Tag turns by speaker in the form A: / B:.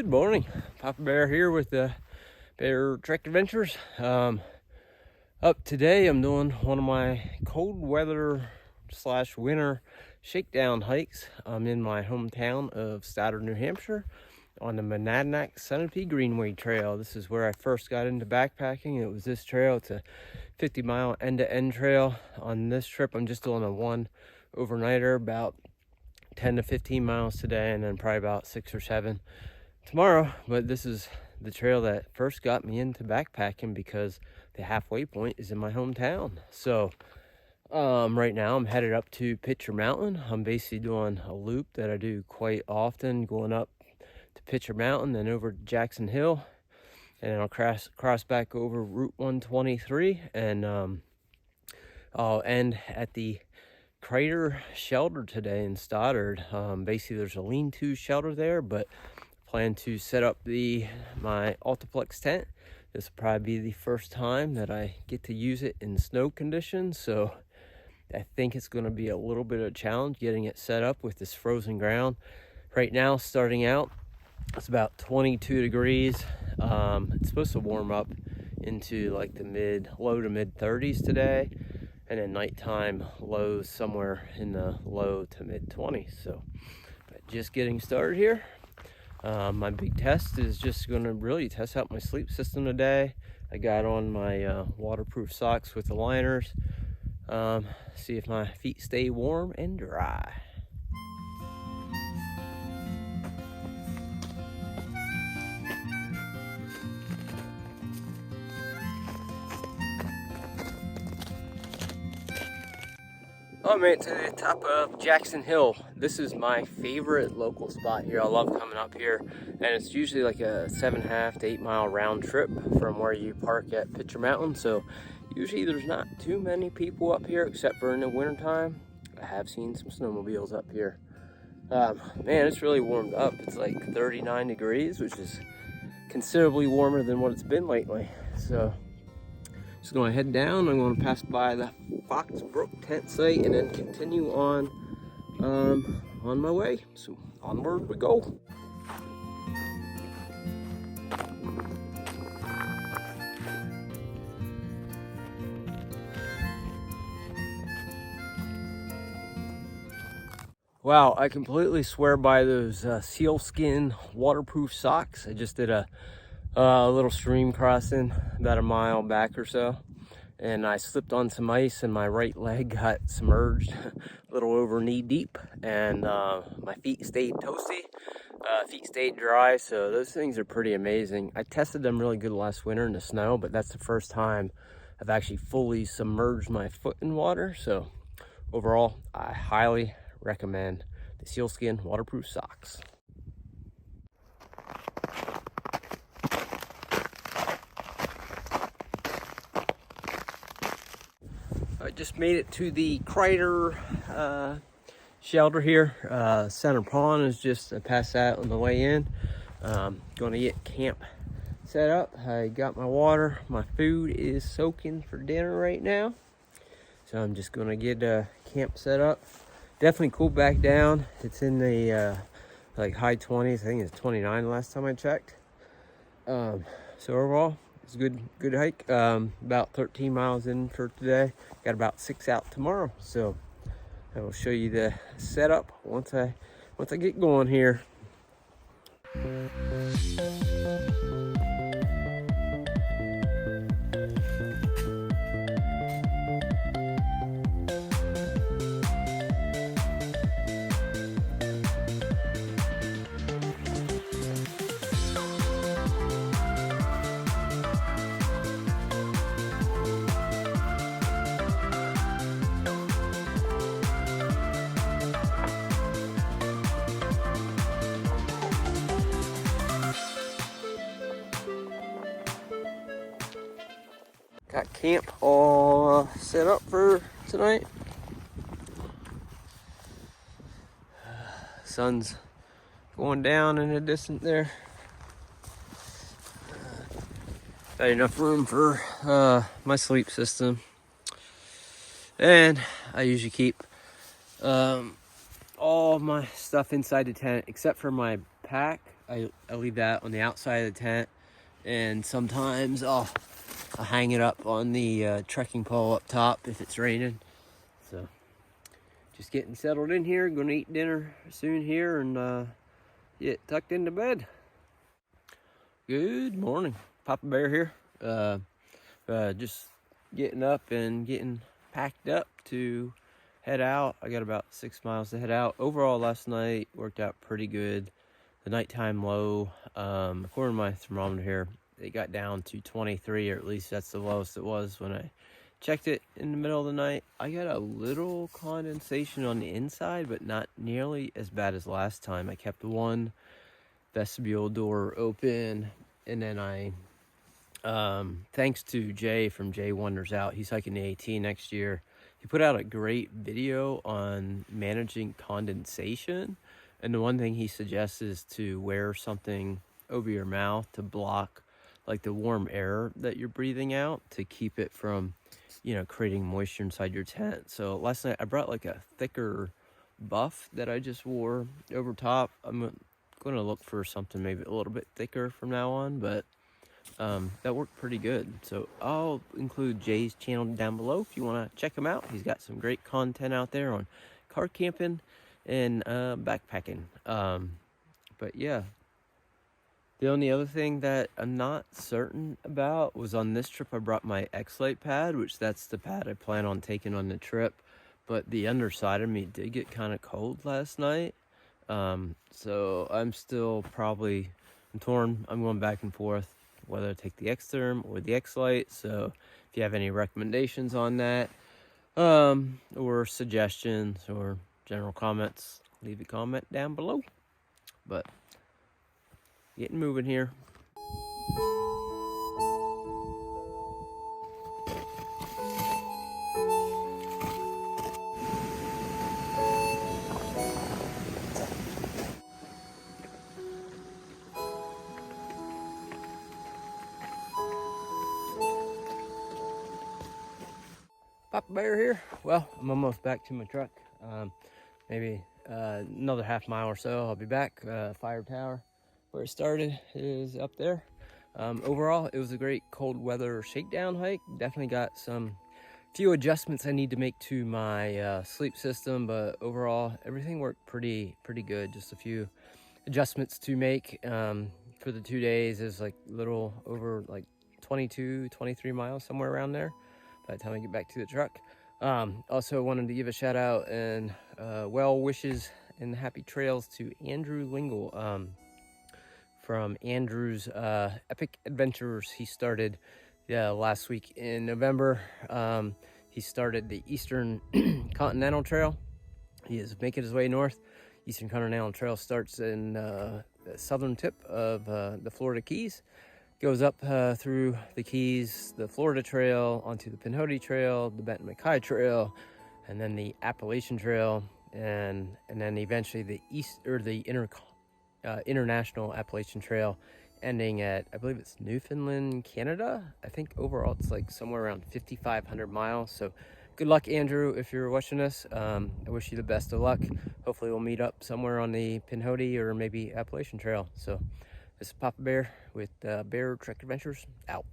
A: Good morning, Papa Bear here with the Bear Trek Adventures. Up today, I'm doing one of my cold weather / winter shakedown hikes. I'm in my hometown of Stoddard, New Hampshire, on the Monadnock-Sunapee Greenway Trail. This is where I first got into backpacking. It was this trail. It's a 50-mile end-to-end trail. On this trip, I'm just doing a one overnighter, about 10 to 15 miles today, and then probably about 6 or 7 tomorrow. But this is the trail that first got me into backpacking because the halfway point is in my hometown. So right now I'm headed up to Pitcher Mountain. I'm basically doing a loop that I do quite often, going up to Pitcher Mountain, then over to Jackson Hill, and then I'll cross back over Route 123, and I'll end at the Crater shelter today in Stoddard. Basically there's a lean-to shelter there, but plan to set up my Altiplex tent. This will probably be the first time that I get to use it in snow conditions, so I think it's going to be a little bit of a challenge getting it set up with this frozen ground. Right now, starting out, it's about 22 degrees. It's supposed to warm up into like the low to mid 30s today, and then nighttime lows somewhere in the low to mid 20s. So just getting started here. My big test is just going to really test out my sleep system today. I got on my waterproof socks with the liners. See if my feet stay warm and dry. I made it to the top of Jackson Hill. This is my favorite local spot here. I love coming up here, and it's usually like a 7.5 to 8 mile round trip from where you park at Pitcher Mountain. So usually there's not too many people up here except for in the wintertime. I have seen some snowmobiles up here. Man, it's really warmed up. It's like 39 degrees, which is considerably warmer than what it's been lately. So just going to head down. I'm going to pass by the Foxbrook tent site and then continue on my way. So onward we go. Wow, I completely swear by those sealskin waterproof socks. I just did a little stream crossing about a mile back or so, and I slipped on some ice and my right leg got submerged a little over knee deep, and my feet stayed toasty, feet stayed dry. So those things are pretty amazing. I tested them really good last winter in the snow, but that's the first time I've actually fully submerged my foot in water. So overall, I highly recommend the sealskin waterproof socks. I just made it to the Crater shelter here. Center Pond is just past that on the way in. Going to get camp set up. I got my water. My food is soaking for dinner right now. So I'm just going to get camp set up. Definitely cooled back down. It's in the like high 20s. I think it's 29 last time I checked. So overall, it's a good hike. About 13 miles in for today. Got about 6 out tomorrow. So I will show you the setup once I get going here. Got camp all set up for tonight. Sun's going down in the distance there. Got enough room for my sleep system. And I usually keep all my stuff inside the tent except for my pack. I leave that on the outside of the tent, and sometimes I'll hang it up on the trekking pole up top if it's raining. So just getting settled in here, gonna eat dinner soon here and get tucked into bed. Good morning, Papa Bear here. Just getting up and getting packed up to head out. I got about 6 miles to head out. Overall, last night worked out pretty good. The nighttime low, according to my thermometer here, it got down to 23, or at least that's the lowest it was when I checked it in the middle of the night. I got a little condensation on the inside, but not nearly as bad as last time. I kept one vestibule door open, and then I thanks to Jay from Jay Wonders Out, he's hiking the AT next year. He put out a great video on managing condensation, and the one thing he suggests is to wear something over your mouth to block like the warm air that you're breathing out, to keep it from, you know, creating moisture inside your tent. So last night I brought like a thicker buff that I just wore over top. I'm going to look for something maybe a little bit thicker from now on, but that worked pretty good. So I'll include Jay's channel down below if you want to check him out. He's got some great content out there on car camping and backpacking. But yeah, the only other thing that I'm not certain about was on this trip I brought my X-Lite pad, which that's the pad I plan on taking on the trip, but the underside of me did get kind of cold last night. So I'm still I'm torn. I'm going back and forth whether to take the X-Therm or the X-Lite. So if you have any recommendations on that, or suggestions or general comments, leave a comment down below. But getting moving here. Papa Bear here. Well, I'm almost back to my truck. Maybe another half mile or so, I'll be back. Fire tower, where it started, is up there. Overall, it was a great cold weather shakedown hike. Definitely got few adjustments I need to make to my sleep system, but overall, everything worked pretty good. Just a few adjustments to make. For the 2 days is like little over like 22, 23 miles, somewhere around there by the time I get back to the truck. Also wanted to give a shout out and well wishes and happy trails to Andrew Lingle from Andrew's Epic Adventures. He started last week in November. He started the Eastern Continental Trail. He is making his way north. Eastern Continental Trail starts in the southern tip of the Florida Keys, goes up through the Keys, the Florida Trail, onto the Pinhoti Trail, the Benton-MacKaye Trail, and then the Appalachian Trail, and then eventually the International Appalachian Trail, ending at, I believe it's Newfoundland, Canada. I think overall it's like somewhere around 5,500 miles. So good luck, Andrew, if you're watching this. I wish you the best of luck. Hopefully we'll meet up somewhere on the Pinhoti or maybe Appalachian Trail. So this is Papa Bear with Bear Trek Adventures, out.